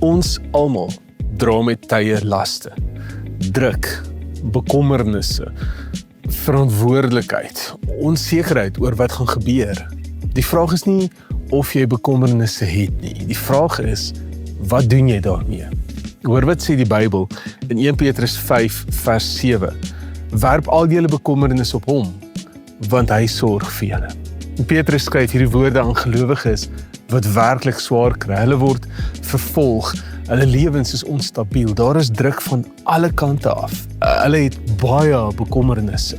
Ons almal dra met tye laste, druk, bekommernisse, verantwoordelikheid, onsekerheid oor wat gaan gebeur. Die vraag is nie of jy bekommernisse het nie. Die vraag is, wat doen jy daarmee? Hoor wat sê die Bybel in 1 Petrus 5 vers 7. Werp al julle bekommernisse op hom, want hy sorg vir julle. En Petrus skryf hierdie woorde aan gelowiges wat werklik swaar kry. Hulle word vervolg, hulle lewens is onstabiel, daar is druk van alle kante af. Hulle het baie bekommernisse.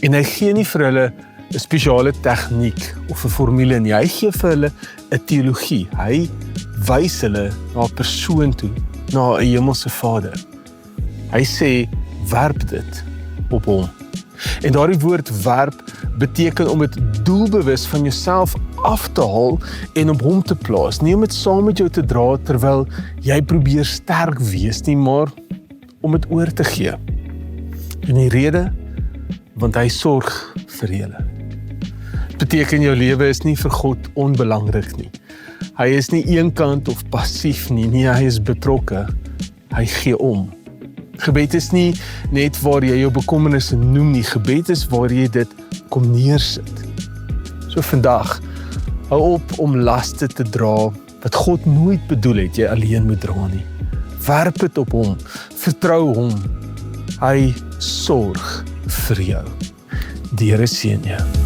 En hy gee nie vir hulle 'n spesiale tegniek of 'n formule nie, hy gee vir hulle 'n teologie. Hy wys hulle na 'n persoon toe, na 'n hemelse Vader. Hy sê, werp dit op hom. En daardie woord werp beteken om dit doelbewus van jouself af te haal en op hom te plaas. Nie om dit saam met jou te dra terwyl jy probeer sterk wees nie, maar om dit oor te gee. En die rede, want hy sorg vir julle. Dit beteken jou lewe is nie vir God onbelangrik nie. Hy is nie eenkant of passief nie, nee, hy is betrokke. Hy gee om. Gebed is nie net waar jy jou bekommernisse noem nie, gebed is waar jy dit kom neersit. So vandag, hou op om laste te dra wat God nooit bedoel het jy alleen moet dra nie. Werp dit op hom, vertrou hom. Hy sorg vir jou. Die Here seën jou.